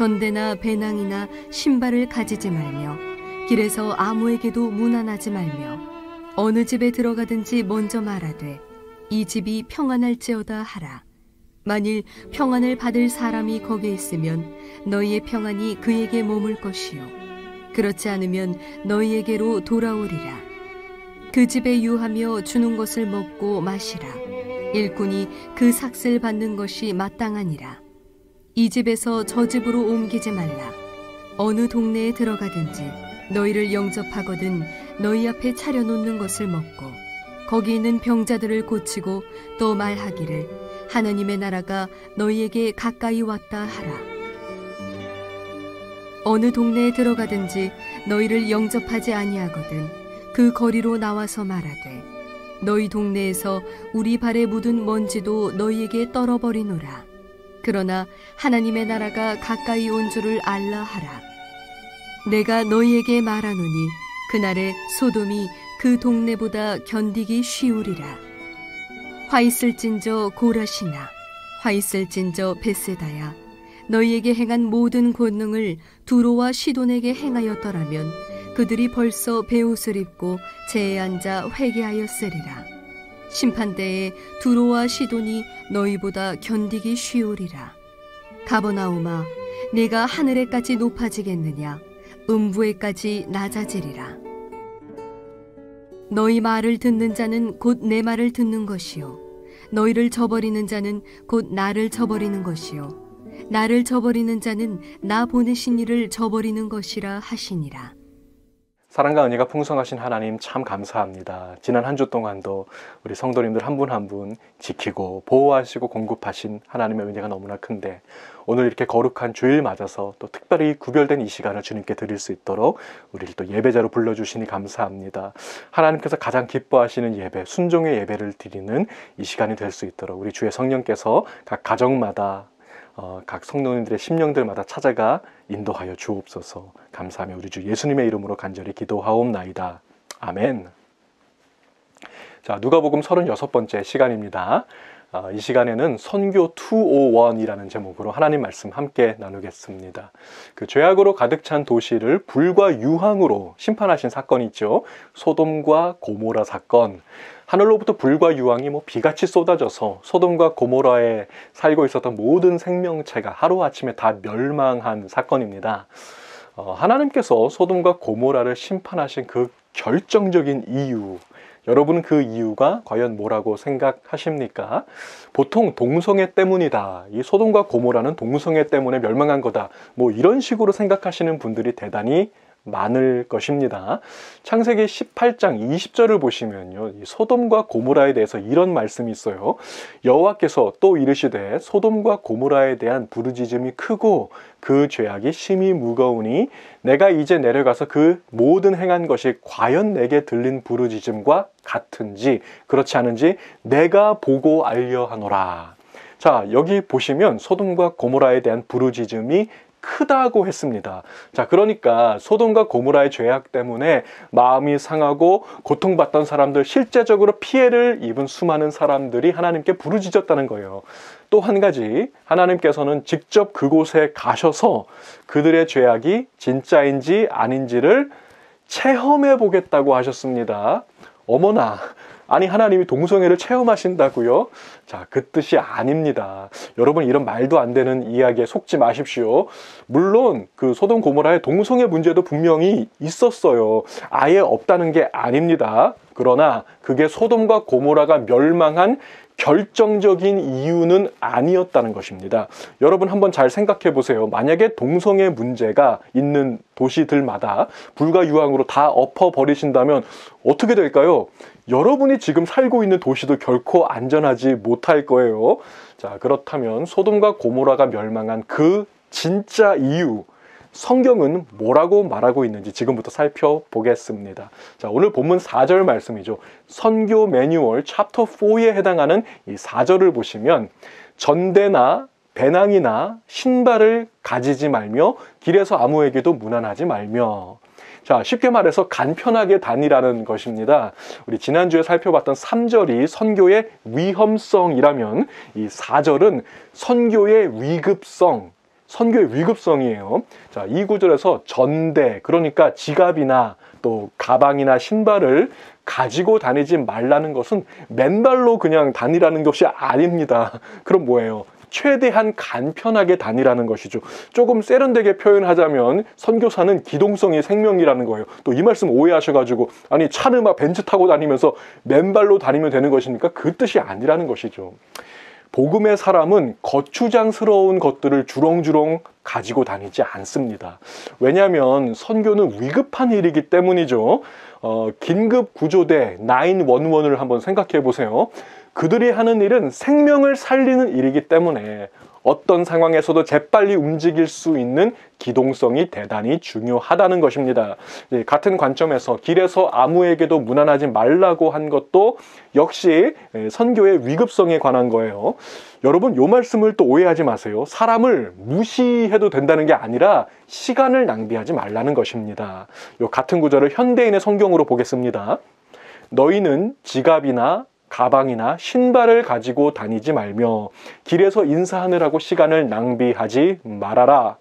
전대나 배낭이나 신발을 가지지 말며 길에서 아무에게도 문안하지 말며 어느 집에 들어가든지 먼저 말하되 이 집이 평안할지어다 하라. 만일 평안을 받을 사람이 거기에 있으면 너희의 평안이 그에게 머물 것이요 그렇지 않으면 너희에게로 돌아오리라. 그 집에 유하며 주는 것을 먹고 마시라. 일꾼이 그 삭슬 받는 것이 마땅하니라. 이 집에서 저 집으로 옮기지 말라. 어느 동네에 들어가든지 너희를 영접하거든 너희 앞에 차려놓는 것을 먹고 거기 있는 병자들을 고치고 또 말하기를 하나님의 나라가 너희에게 가까이 왔다 하라. 어느 동네에 들어가든지 너희를 영접하지 아니하거든 그 거리로 나와서 말하되 너희 동네에서 우리 발에 묻은 먼지도 너희에게 떨어버리노라. 그러나 하나님의 나라가 가까이 온 줄을 알라 하라. 내가 너희에게 말하노니 그날에 소돔이 그 동네보다 견디기 쉬우리라. 화 있을진저 고라시나 화 있을진저 벳세다야 너희에게 행한 모든 권능을 두로와 시돈에게 행하였더라면 그들이 벌써 베옷을 입고 재에 앉아 회개하였으리라. 심판대에 두로와 시돈이 너희보다 견디기 쉬우리라. 가버나움아 네가 하늘에까지 높아지겠느냐 음부에까지 낮아지리라. 너희 말을 듣는 자는 곧 내 말을 듣는 것이요 너희를 저버리는 자는 곧 나를 저버리는 것이요 나를 저버리는 자는 나 보내신 이를 저버리는 것이라 하시니라. 사랑과 은혜가 풍성하신 하나님 참 감사합니다. 지난 한 주 동안도 우리 성도님들 한 분 한 분 지키고 보호하시고 공급하신 하나님의 은혜가 너무나 큰데 오늘 이렇게 거룩한 주일 맞아서 또 특별히 구별된 이 시간을 주님께 드릴 수 있도록 우리를 또 예배자로 불러주시니 감사합니다. 하나님께서 가장 기뻐하시는 예배, 순종의 예배를 드리는 이 시간이 될 수 있도록 우리 주의 성령께서 각 가정마다 각 성도님들의 심령들마다 찾아가 인도하여 주옵소서. 감사하며 우리 주 예수님의 이름으로 간절히 기도하옵나이다. 아멘. 자, 누가복음 36번째 시간입니다. 이 시간에는 선교 201이라는 제목으로 하나님 말씀 함께 나누겠습니다. 그 죄악으로 가득 찬 도시를 불과 유황으로 심판하신 사건이 있죠. 소돔과 고모라 사건. 하늘로부터 불과 유황이 비같이 쏟아져서 소돔과 고모라에 살고 있었던 모든 생명체가 하루아침에 다 멸망한 사건입니다. 하나님께서 소돔과 고모라를 심판하신 그 결정적인 이유, 여러분은 그 이유가 과연 뭐라고 생각하십니까? 보통 동성애 때문이다. 이 소돔과 고모라는 동성애 때문에 멸망한 거다. 이런 식으로 생각하시는 분들이 대단히 많을 것입니다. 창세기 18장 20절을 보시면요, 이 소돔과 고모라에 대해서 이런 말씀이 있어요. 여호와께서 또 이르시되 소돔과 고모라에 대한 부르짖음이 크고 그 죄악이 심히 무거우니 내가 이제 내려가서 그 모든 행한 것이 과연 내게 들린 부르짖음과 같은지 그렇지 않은지 내가 보고 알려 하노라. 자, 여기 보시면 소돔과 고모라에 대한 부르짖음이 크다고 했습니다. 자, 그러니까 소돔과 고모라의 죄악 때문에 마음이 상하고 고통받던 사람들, 실제적으로 피해를 입은 수많은 사람들이 하나님께 부르짖었다는 거예요. 또 한 가지, 하나님께서는 직접 그곳에 가셔서 그들의 죄악이 진짜인지 아닌지를 체험해 보겠다고 하셨습니다. 어머나, 아니 하나님이 동성애를 체험하신다고요? 자, 그 뜻이 아닙니다. 여러분, 이런 말도 안 되는 이야기에 속지 마십시오. 물론 그 소돔 고모라의 동성애 문제도 분명히 있었어요. 아예 없다는 게 아닙니다. 그러나 그게 소돔과 고모라가 멸망한 결정적인 이유는 아니었다는 것입니다. 여러분 한번 잘 생각해 보세요. 만약에 동성애 문제가 있는 도시들마다 불과 유황으로 다 엎어버리신다면 어떻게 될까요? 여러분이 지금 살고 있는 도시도 결코 안전하지 못할 거예요. 자, 그렇다면 소돔과 고모라가 멸망한 그 진짜 이유, 성경은 뭐라고 말하고 있는지 지금부터 살펴보겠습니다. 자, 오늘 본문 4절 말씀이죠. 선교 매뉴얼 챕터 4에 해당하는 이 4절을 보시면 전대나 배낭이나 신발을 가지지 말며 길에서 아무에게도 문안하지 말며. 자, 쉽게 말해서 간편하게 다니라는 것입니다. 우리 지난주에 살펴봤던 3절이 선교의 위험성이라면 이 4절은 선교의 위급성, 선교의 위급성이에요. 자, 이 구절에서 전대, 그러니까 지갑이나 또 가방이나 신발을 가지고 다니지 말라는 것은 맨발로 그냥 다니라는 것이 아닙니다. 그럼 뭐예요? 최대한 간편하게 다니라는 것이죠. 조금 세련되게 표현하자면 선교사는 기동성이 생명이라는 거예요. 또 이 말씀 오해하셔가지고 아니 차를 막 벤츠 타고 다니면서 맨발로 다니면 되는 것입니까? 그 뜻이 아니라는 것이죠. 복음의 사람은 거추장스러운 것들을 주렁주렁 가지고 다니지 않습니다. 왜냐하면 선교는 위급한 일이기 때문이죠. 긴급 구조대 911을 한번 생각해 보세요. 그들이 하는 일은 생명을 살리는 일이기 때문에 어떤 상황에서도 재빨리 움직일 수 있는 기동성이 대단히 중요하다는 것입니다. 같은 관점에서 길에서 아무에게도 무난하지 말라고 한 것도 역시 선교의 위급성에 관한 거예요. 여러분, 이 말씀을 또 오해하지 마세요. 사람을 무시해도 된다는 게 아니라 시간을 낭비하지 말라는 것입니다. 이 같은 구절을 현대인의 성경으로 보겠습니다. 너희는 지갑이나 가방이나 신발을 가지고 다니지 말며 길에서 인사하느라고 시간을 낭비하지 말아라.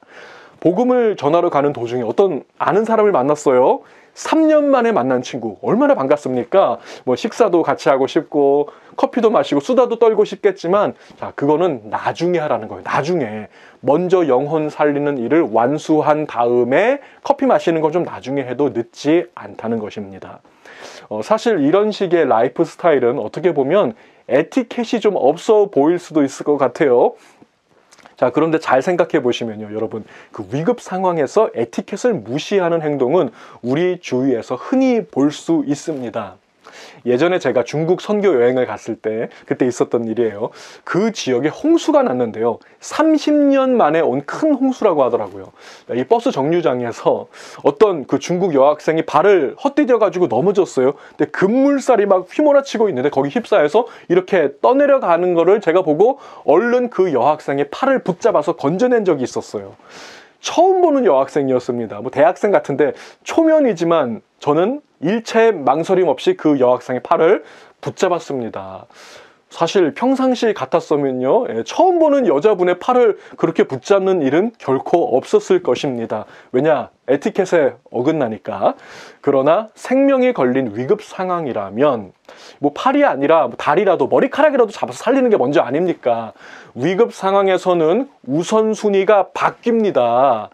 복음을 전하러 가는 도중에 어떤 아는 사람을 만났어요. 3년 만에 만난 친구. 얼마나 반갑습니까? 뭐 식사도 같이 하고 싶고 커피도 마시고 수다도 떨고 싶겠지만 자, 그거는 나중에 하라는 거예요. 나중에. 먼저 영혼 살리는 일을 완수한 다음에 커피 마시는 건 좀 나중에 해도 늦지 않다는 것입니다. 사실 이런 식의 라이프 스타일은 어떻게 보면 에티켓이 좀 없어 보일 수도 있을 것 같아요. 자, 그런데 잘 생각해 보시면요, 여러분, 그 위급 상황에서 에티켓을 무시하는 행동은 우리 주위에서 흔히 볼 수 있습니다. 예전에 제가 중국 선교 여행을 갔을 때 그때 있었던 일이에요. 그 지역에 홍수가 났는데요. 30년 만에 온 큰 홍수라고 하더라고요. 이 버스 정류장에서 어떤 그 중국 여학생이 발을 헛디뎌 가지고 넘어졌어요. 근데 급물살이 막 휘몰아치고 있는데 거기 휩싸여서 이렇게 떠내려가는 거를 제가 보고 얼른 그 여학생의 팔을 붙잡아서 건져낸 적이 있었어요. 처음 보는 여학생이었습니다. 뭐 대학생 같은데 초면이지만 저는 일체 망설임 없이 그 여학생의 팔을 붙잡았습니다. 사실 평상시 같았으면요, 처음 보는 여자분의 팔을 그렇게 붙잡는 일은 결코 없었을 것입니다. 왜냐? 에티켓에 어긋나니까. 그러나 생명이 걸린 위급 상황이라면 뭐 팔이 아니라 뭐 다리라도 머리카락이라도 잡아서 살리는 게 먼저 아닙니까? 위급 상황에서는 우선순위가 바뀝니다.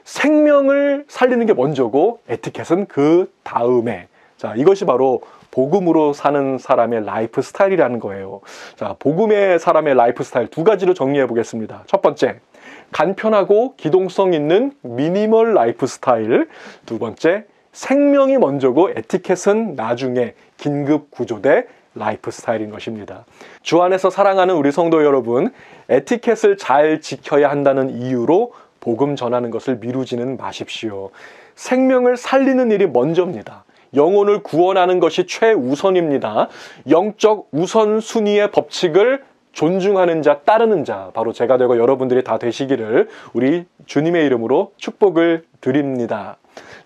생명을 살리는 게 먼저고 에티켓은 그 다음에. 자, 이것이 바로 복음으로 사는 사람의 라이프 스타일이라는 거예요. 자, 복음의 사람의 라이프 스타일 두 가지로 정리해 보겠습니다. 첫 번째, 간편하고 기동성 있는 미니멀 라이프 스타일. 두 번째, 생명이 먼저고 에티켓은 나중에 긴급 구조대 라이프 스타일인 것입니다. 주 안에서 사랑하는 우리 성도 여러분, 에티켓을 잘 지켜야 한다는 이유로 복음 전하는 것을 미루지는 마십시오. 생명을 살리는 일이 먼저입니다. 영혼을 구원하는 것이 최우선입니다. 영적 우선순위의 법칙을 존중하는 자, 따르는 자, 바로 제가 되고 여러분들이 다 되시기를 우리 주님의 이름으로 축복을 드립니다.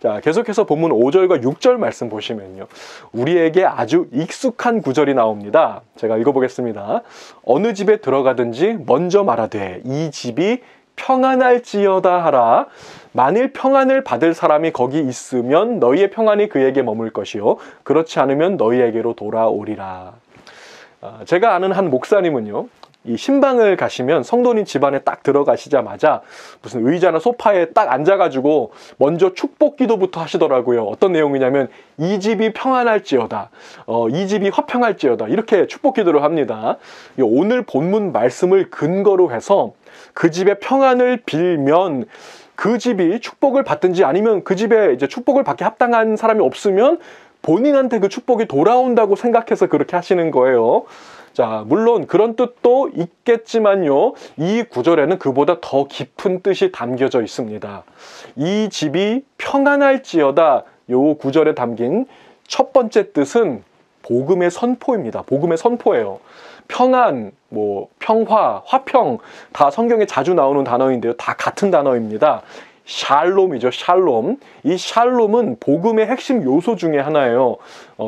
자, 계속해서 본문 5절과 6절 말씀 보시면요, 우리에게 아주 익숙한 구절이 나옵니다. 제가 읽어보겠습니다. 어느 집에 들어가든지 먼저 말하되 이 집이 평안할지어다 하라. 만일 평안을 받을 사람이 거기 있으면 너희의 평안이 그에게 머물 것이요 그렇지 않으면 너희에게로 돌아오리라. 제가 아는 한 목사님은요, 이 신방을 가시면 성도님 집안에 딱 들어가시자마자 무슨 의자나 소파에 딱 앉아가지고 먼저 축복 기도부터 하시더라고요. 어떤 내용이냐면 이 집이 평안할지어다, 이 집이 화평할지어다, 이렇게 축복 기도를 합니다. 오늘 본문 말씀을 근거로 해서 그 집의 평안을 빌면 그 집이 축복을 받든지 아니면 그 집에 이제 축복을 받기 합당한 사람이 없으면 본인한테 그 축복이 돌아온다고 생각해서 그렇게 하시는 거예요. 자, 물론 그런 뜻도 있겠지만요, 이 구절에는 그보다 더 깊은 뜻이 담겨져 있습니다. 이 집이 평안할지어다, 요 구절에 담긴 첫 번째 뜻은 복음의 선포입니다. 복음의 선포예요. 평안, 뭐 평화, 화평, 다 성경에 자주 나오는 단어인데요, 다 같은 단어입니다. 샬롬이죠. 샬롬. 이 샬롬은 복음의 핵심 요소 중에 하나예요.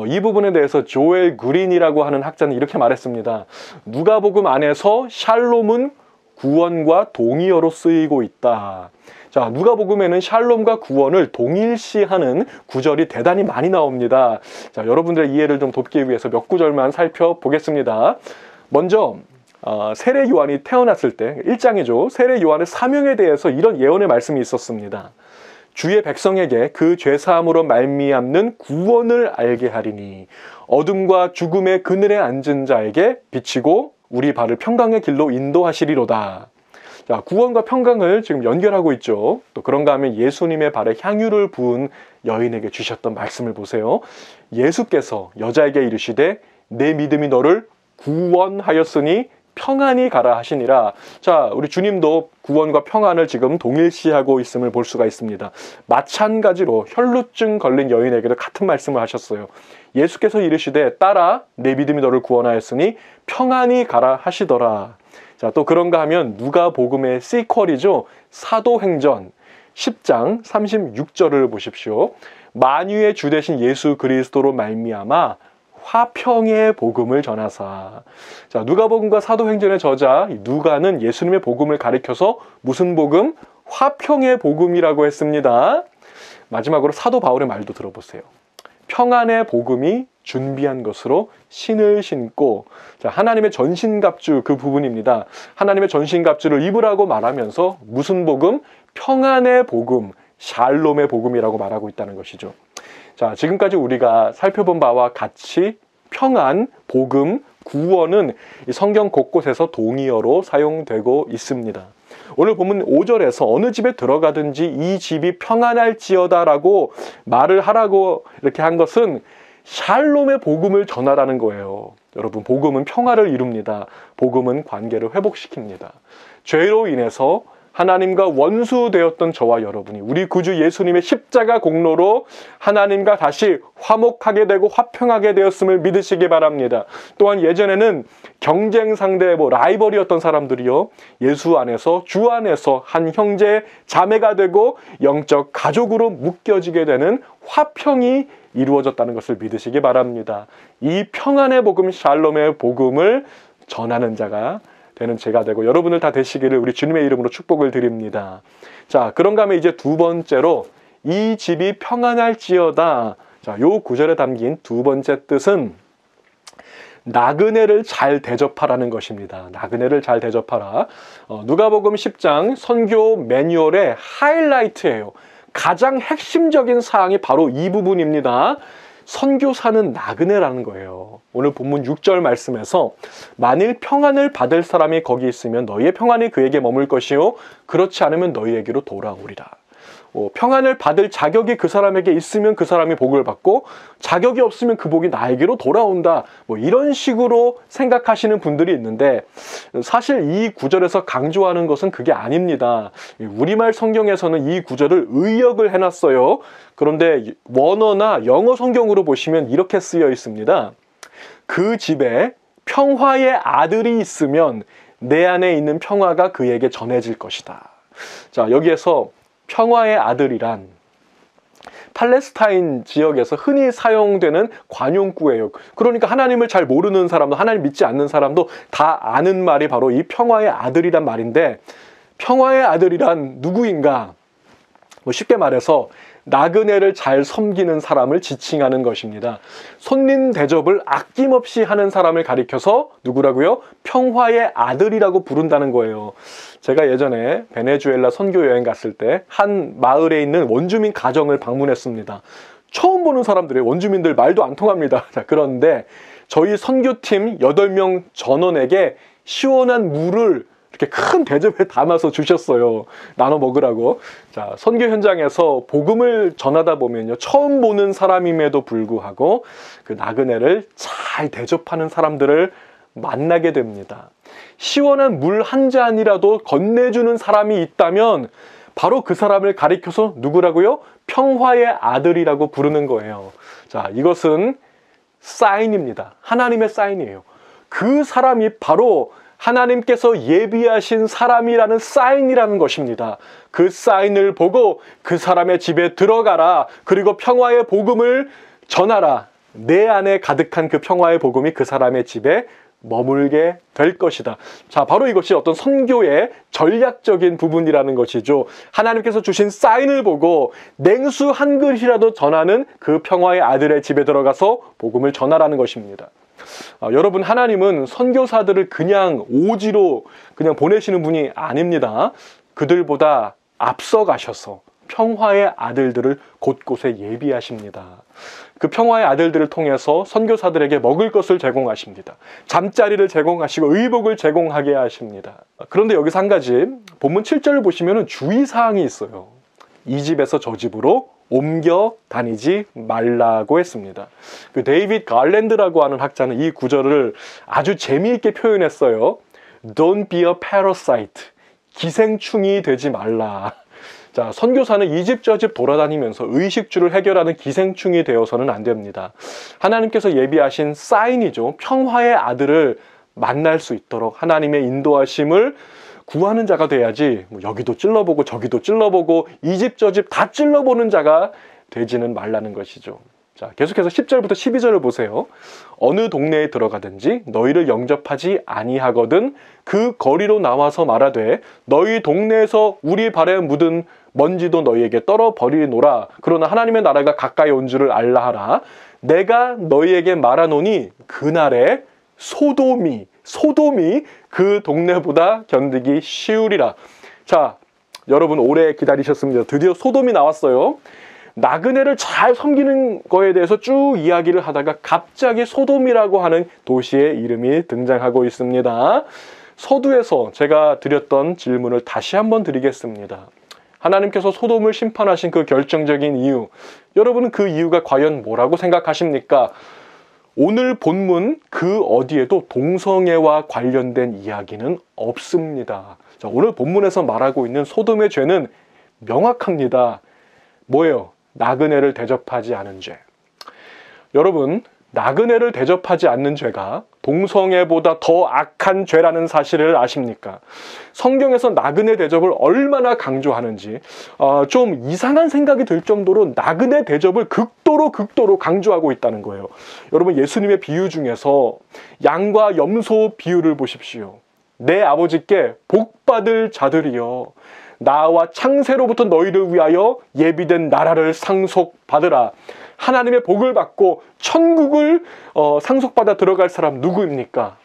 이 부분에 대해서 조엘 그린이라고 하는 학자는 이렇게 말했습니다. 누가복음 안에서 샬롬은 구원과 동의어로 쓰이고 있다. 자, 누가복음에는 샬롬과 구원을 동일시하는 구절이 대단히 많이 나옵니다. 자, 여러분들의 이해를 좀 돕기 위해서 몇 구절만 살펴보겠습니다. 먼저 세례 요한이 태어났을 때 1장이죠. 세례 요한의 사명에 대해서 이런 예언의 말씀이 있었습니다. 주의 백성에게 그 죄사함으로 말미암는 구원을 알게 하리니 어둠과 죽음의 그늘에 앉은 자에게 비치고 우리 발을 평강의 길로 인도하시리로다. 자, 구원과 평강을 지금 연결하고 있죠. 또 그런가 하면 예수님의 발에 향유를 부은 여인에게 주셨던 말씀을 보세요. 예수께서 여자에게 이르시되 내 믿음이 너를 구원하였으니 평안히 가라 하시니라. 자, 우리 주님도 구원과 평안을 지금 동일시하고 있음을 볼 수가 있습니다. 마찬가지로 혈루증 걸린 여인에게도 같은 말씀을 하셨어요. 예수께서 이르시되 딸아 내 믿음이 너를 구원하였으니 평안히 가라 하시더라. 자, 또 그런가 하면 누가복음의 시퀄이죠. 사도행전 10장 36절을 보십시오. 만유의 주 되신 예수 그리스도로 말미암아 화평의 복음을 전하사. 자, 누가복음과 사도행전의 저자 누가는 예수님의 복음을 가리켜서 무슨 복음? 화평의 복음이라고 했습니다. 마지막으로 사도 바울의 말도 들어보세요. 평안의 복음이 준비한 것으로 신을 신고. 자, 하나님의 전신갑주 그 부분입니다. 하나님의 전신갑주를 입으라고 말하면서 무슨 복음? 평안의 복음, 샬롬의 복음이라고 말하고 있다는 것이죠. 자, 지금까지 우리가 살펴본 바와 같이 평안, 복음, 구원은 이 성경 곳곳에서 동의어로 사용되고 있습니다. 오늘 보면 5절에서 어느 집에 들어가든지 이 집이 평안할지어다라고 말을 하라고 이렇게 한 것은 샬롬의 복음을 전하라는 거예요. 여러분, 복음은 평화를 이룹니다. 복음은 관계를 회복시킵니다. 죄로 인해서 하나님과 원수되었던 저와 여러분이 우리 구주 예수님의 십자가 공로로 하나님과 다시 화목하게 되고 화평하게 되었음을 믿으시기 바랍니다. 또한 예전에는 경쟁 상대 라이벌이었던 사람들이요, 예수 안에서 주 안에서 한 형제 자매가 되고 영적 가족으로 묶여지게 되는 화평이 이루어졌다는 것을 믿으시기 바랍니다. 이 평안의 복음, 샬롬의 복음을 전하는 자가 되는 제가 되고 여러분들 다 되시기를 우리 주님의 이름으로 축복을 드립니다. 자, 그런가 하면 이제 두 번째로 이 집이 평안할지어다. 자, 요 구절에 담긴 두 번째 뜻은 나그네를 잘 대접하라는 것입니다. 나그네를 잘 대접하라. 누가복음 10장 선교 매뉴얼의 하이라이트예요. 가장 핵심적인 사항이 바로 이 부분입니다. 선교사는 나그네라는 거예요. 오늘 본문 6절 말씀에서 만일 평안을 받을 사람이 거기 있으면 너희의 평안이 그에게 머물 것이요 그렇지 않으면 너희에게로 돌아오리라. 평안을 받을 자격이 그 사람에게 있으면 그 사람이 복을 받고 자격이 없으면 그 복이 나에게로 돌아온다. 이런 식으로 생각하시는 분들이 있는데 사실 이 구절에서 강조하는 것은 그게 아닙니다. 우리말 성경에서는 이 구절을 의역을 해놨어요. 그런데 원어나 영어 성경으로 보시면 이렇게 쓰여 있습니다. 그 집에 평화의 아들이 있으면 내 안에 있는 평화가 그에게 전해질 것이다. 자, 여기에서 평화의 아들이란 팔레스타인 지역에서 흔히 사용되는 관용구예요. 그러니까 하나님을 잘 모르는 사람도 하나님 믿지 않는 사람도 다 아는 말이 바로 이 평화의 아들이란 말인데, 평화의 아들이란 누구인가? 쉽게 말해서 나그네를 잘 섬기는 사람을 지칭하는 것입니다. 손님 대접을 아낌없이 하는 사람을 가리켜서 누구라고요? 평화의 아들이라고 부른다는 거예요. 제가 예전에 베네수엘라 선교 여행 갔을 때 한 마을에 있는 원주민 가정을 방문했습니다. 처음 보는 사람들이 원주민들 말도 안 통합니다. 자, 그런데 저희 선교팀 8명 전원에게 시원한 물을 이렇게 큰 대접에 담아서 주셨어요. 나눠 먹으라고. 자, 선교 현장에서 복음을 전하다 보면요, 처음 보는 사람임에도 불구하고 그 나그네를 잘 대접하는 사람들을 만나게 됩니다. 시원한 물 한 잔이라도 건네주는 사람이 있다면 바로 그 사람을 가리켜서 누구라고요? 평화의 아들이라고 부르는 거예요. 자, 이것은 사인입니다. 하나님의 사인이에요. 그 사람이 바로 하나님께서 예비하신 사람이라는 사인이라는 것입니다. 그 사인을 보고 그 사람의 집에 들어가라. 그리고 평화의 복음을 전하라. 내 안에 가득한 그 평화의 복음이 그 사람의 집에 머물게 될 것이다. 자, 바로 이것이 어떤 선교의 전략적인 부분이라는 것이죠. 하나님께서 주신 사인을 보고 냉수 한 그릇이라도 전하는 그 평화의 아들의 집에 들어가서 복음을 전하라는 것입니다. 여러분, 하나님은 선교사들을 그냥 오지로 그냥 보내시는 분이 아닙니다. 그들보다 앞서 가셔서 평화의 아들들을 곳곳에 예비하십니다. 그 평화의 아들들을 통해서 선교사들에게 먹을 것을 제공하십니다. 잠자리를 제공하시고 의복을 제공하게 하십니다. 그런데 여기서 한 가지, 본문 7절을 보시면 주의사항이 있어요. 이 집에서 저 집으로 옮겨 다니지 말라고 했습니다. 그 데이빗 갈랜드라고 하는 학자는 이 구절을 아주 재미있게 표현했어요. Don't be a parasite. 기생충이 되지 말라. 자, 선교사는 이 집 저 집 돌아다니면서 의식주를 해결하는 기생충이 되어서는 안 됩니다. 하나님께서 예비하신 사인이죠. 평화의 아들을 만날 수 있도록 하나님의 인도하심을 구하는 자가 돼야지 여기도 찔러보고 저기도 찔러보고 이 집 저 집 다 찔러보는 자가 되지는 말라는 것이죠. 자, 계속해서 10절부터 12절을 보세요. 어느 동네에 들어가든지 너희를 영접하지 아니하거든 그 거리로 나와서 말하되 너희 동네에서 우리 발에 묻은 먼지도 너희에게 떨어버리노라. 그러나 하나님의 나라가 가까이 온 줄을 알라 하라. 내가 너희에게 말하노니 그날에 소돔이 그 동네보다 견디기 쉬우리라. 자, 여러분 오래 기다리셨습니다. 드디어 소돔이 나왔어요. 나그네를 잘 섬기는 거에 대해서 쭉 이야기를 하다가 갑자기 소돔이라고 하는 도시의 이름이 등장하고 있습니다. 서두에서 제가 드렸던 질문을 다시 한번 드리겠습니다. 하나님께서 소돔을 심판하신 그 결정적인 이유, 여러분은 그 이유가 과연 뭐라고 생각하십니까? 오늘 본문 그 어디에도 동성애와 관련된 이야기는 없습니다. 자, 오늘 본문에서 말하고 있는 소돔의 죄는 명확합니다. 뭐예요? 나그네를 대접하지 않은 죄. 여러분, 나그네를 대접하지 않는 죄가 동성애보다 더 악한 죄라는 사실을 아십니까? 성경에서 나그네 대접을 얼마나 강조하는지 좀 이상한 생각이 들 정도로 나그네 대접을 극도로 강조하고 있다는 거예요. 여러분, 예수님의 비유 중에서 양과 염소 비유를 보십시오. 내 아버지께 복받을 자들이여 나와 창세로부터 너희를 위하여 예비된 나라를 상속받으라. 하나님의 복을 받고 천국을 상속받아 들어갈 사람 누구입니까?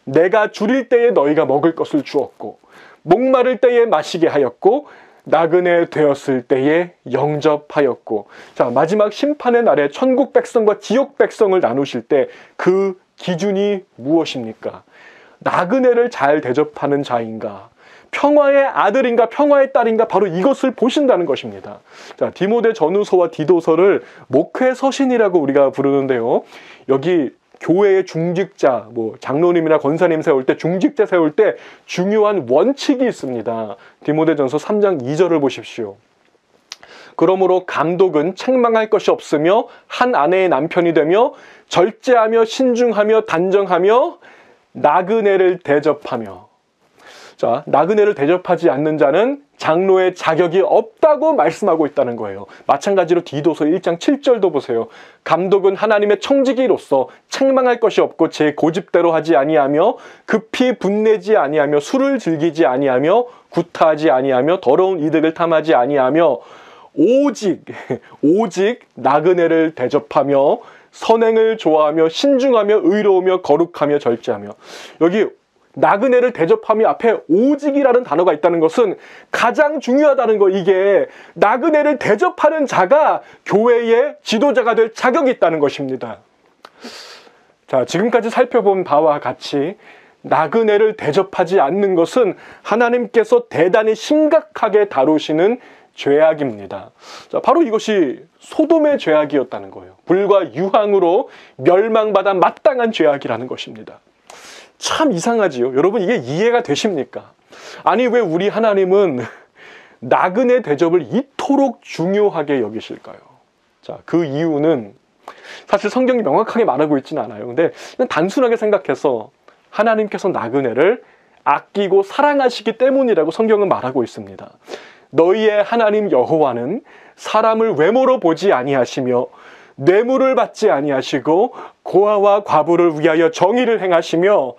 내가 줄일 때에 너희가 먹을 것을 주었고 목마를 때에 마시게 하였고 나그네 되었을 때에 영접하였고. 자, 마지막 심판의 날에 천국 백성과 지옥 백성을 나누실 때 그 기준이 무엇입니까? 나그네를 잘 대접하는 자인가? 평화의 아들인가 평화의 딸인가? 바로 이것을 보신다는 것입니다. 자, 디모데 전후서와 디도서를 목회 서신이라고 우리가 부르는데요. 여기 교회의 중직자, 장로님이나 권사님 세울 때, 중직자 세울 때 중요한 원칙이 있습니다. 디모데전서 3장 2절을 보십시오. 그러므로 감독은 책망할 것이 없으며 한 아내의 남편이 되며 절제하며 신중하며 단정하며 나그네를 대접하며. 자, 나그네를 대접하지 않는 자는 장로의 자격이 없다고 말씀하고 있다는 거예요. 마찬가지로 디도서 1장 7절도 보세요. 감독은 하나님의 청지기로서 책망할 것이 없고 제 고집대로 하지 아니하며 급히 분내지 아니하며 술을 즐기지 아니하며 구타하지 아니하며 더러운 이득을 탐하지 아니하며 오직 나그네를 대접하며 선행을 좋아하며 신중하며 의로우며 거룩하며 절제하며. 여기 나그네를 대접하며 앞에 오직이라는 단어가 있다는 것은 가장 중요하다는 거. 이게 나그네를 대접하는 자가 교회의 지도자가 될 자격이 있다는 것입니다. 자, 지금까지 살펴본 바와 같이 나그네를 대접하지 않는 것은 하나님께서 대단히 심각하게 다루시는 죄악입니다. 자, 바로 이것이 소돔의 죄악이었다는 거예요. 불과 유황으로 멸망받아 마땅한 죄악이라는 것입니다. 참 이상하지요. 여러분, 이게 이해가 되십니까? 아니, 왜 우리 하나님은 나그네 대접을 이토록 중요하게 여기실까요? 자, 그 이유는 사실 성경이 명확하게 말하고 있지는 않아요. 근데 그냥 단순하게 생각해서 하나님께서 나그네를 아끼고 사랑하시기 때문이라고 성경은 말하고 있습니다. 너희의 하나님 여호와는 사람을 외모로 보지 아니하시며 뇌물을 받지 아니하시고 고아와 과부를 위하여 정의를 행하시며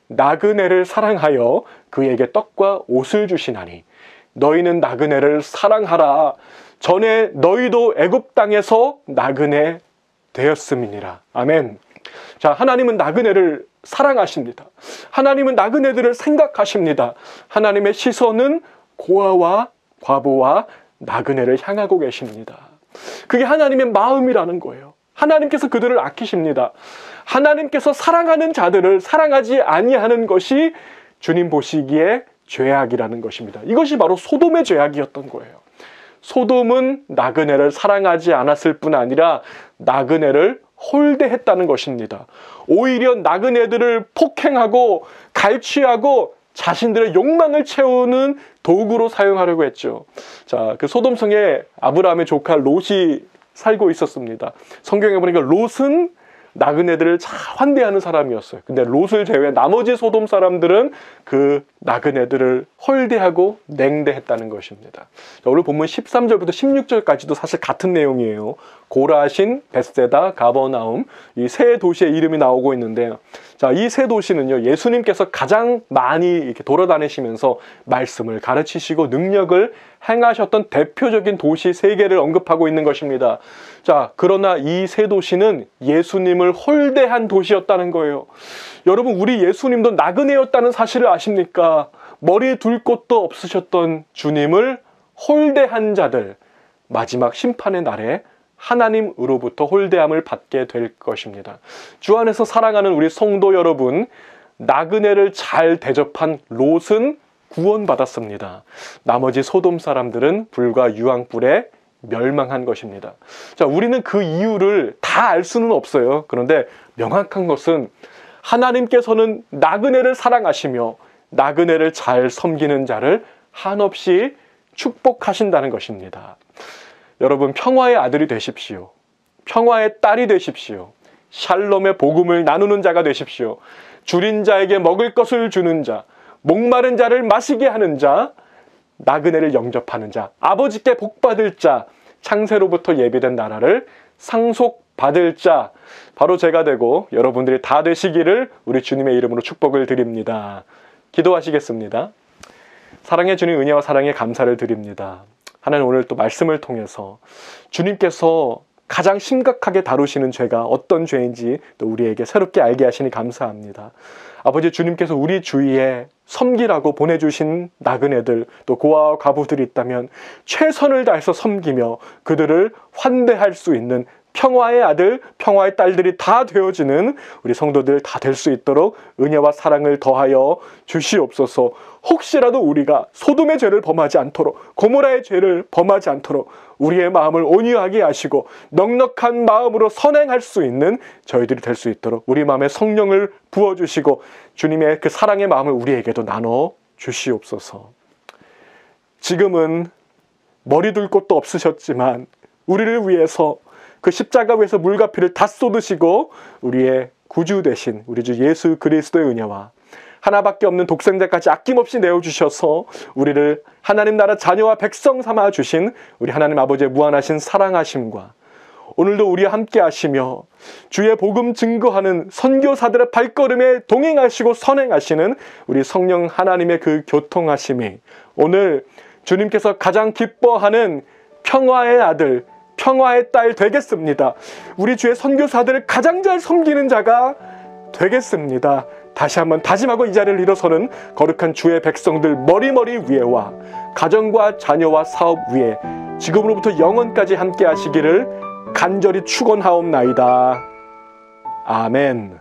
나그네를 사랑하여 그에게 떡과 옷을 주시나니 너희는 나그네를 사랑하라. 전에 너희도 애굽 땅에서 나그네 되었음이니라. 아멘. 자, 하나님은 나그네를 사랑하십니다. 하나님은 나그네들을 생각하십니다. 하나님의 시선은 고아와 과부와 나그네를 향하고 계십니다. 그게 하나님의 마음이라는 거예요. 하나님께서 그들을 아끼십니다. 하나님께서 사랑하는 자들을 사랑하지 아니하는 것이 주님 보시기에 죄악이라는 것입니다. 이것이 바로 소돔의 죄악이었던 거예요. 소돔은 나그네를 사랑하지 않았을 뿐 아니라 나그네를 홀대했다는 것입니다. 오히려 나그네들을 폭행하고 갈취하고 자신들의 욕망을 채우는 도구로 사용하려고 했죠. 자, 그 소돔성에 아브라함의 조카 롯이 살고 있었습니다. 성경에 보니까 롯은 나그네들을 잘 환대하는 사람이었어요. 근데 롯을 제외한 나머지 소돔 사람들은 그 나그네들을 홀대하고 냉대했다는 것입니다. 자, 오늘 본문 13절부터 16절까지도 사실 같은 내용이에요. 고라신, 벳세다, 가버나움, 이 세 도시의 이름이 나오고 있는데요. 자, 이 세 도시는요, 예수님께서 가장 많이 이렇게 돌아다니시면서 말씀을 가르치시고 능력을 행하셨던 대표적인 도시 세 개를 언급하고 있는 것입니다. 자, 그러나 이 세 도시는 예수님을 홀대한 도시였다는 거예요. 여러분, 우리 예수님도 나그네였다는 사실을 아십니까? 머리 둘 곳도 없으셨던 주님을 홀대한 자들, 마지막 심판의 날에 하나님으로부터 홀대함을 받게 될 것입니다. 주 안에서 사랑하는 우리 성도 여러분, 나그네를 잘 대접한 롯은 구원받았습니다. 나머지 소돔 사람들은 불과 유황불에 멸망한 것입니다. 자, 우리는 그 이유를 다 알 수는 없어요. 그런데 명확한 것은 하나님께서는 나그네를 사랑하시며 나그네를 잘 섬기는 자를 한없이 축복하신다는 것입니다. 여러분, 평화의 아들이 되십시오. 평화의 딸이 되십시오. 샬롬의 복음을 나누는 자가 되십시오. 줄인 자에게 먹을 것을 주는 자, 목마른 자를 마시게 하는 자, 나그네를 영접하는 자, 아버지께 복받을 자, 창세로부터 예비된 나라를 상속받을 자, 바로 제가 되고 여러분들이 다 되시기를 우리 주님의 이름으로 축복을 드립니다. 기도하시겠습니다. 사랑해 주님, 은혜와 사랑에 감사를 드립니다. 하나님, 오늘 또 말씀을 통해서 주님께서 가장 심각하게 다루시는 죄가 어떤 죄인지 또 우리에게 새롭게 알게 하시니 감사합니다. 아버지, 주님께서 우리 주위에 섬기라고 보내주신 나그네들, 또 고아와 과부들이 있다면 최선을 다해서 섬기며 그들을 환대할 수 있는 평화의 아들, 평화의 딸들이 다 되어지는 우리 성도들 다 될 수 있도록 은혜와 사랑을 더하여 주시옵소서. 혹시라도 우리가 소돔의 죄를 범하지 않도록, 고모라의 죄를 범하지 않도록 우리의 마음을 온유하게 하시고 넉넉한 마음으로 선행할 수 있는 저희들이 될 수 있도록 우리 마음에 성령을 부어주시고 주님의 그 사랑의 마음을 우리에게도 나눠 주시옵소서. 지금은 머리 둘 곳도 없으셨지만 우리를 위해서 그 십자가 위에서 물과 피를 다 쏟으시고 우리의 구주 되신 우리 주 예수 그리스도의 은혜와 하나밖에 없는 독생자까지 아낌없이 내어주셔서 우리를 하나님 나라 자녀와 백성 삼아 주신 우리 하나님 아버지의 무한하신 사랑하심과 오늘도 우리와 함께 하시며 주의 복음 증거하는 선교사들의 발걸음에 동행하시고 선행하시는 우리 성령 하나님의 그 교통하심이 오늘 주님께서 가장 기뻐하는 평화의 아들, 평화의 딸 되겠습니다. 우리 주의 선교사들을 가장 잘 섬기는 자가 되겠습니다. 다시 한번 다짐하고 이 자리를 일어서는 거룩한 주의 백성들 머리머리 위에와 가정과 자녀와 사업 위에 지금으로부터 영원까지 함께 하시기를 간절히 축원하옵나이다. 아멘.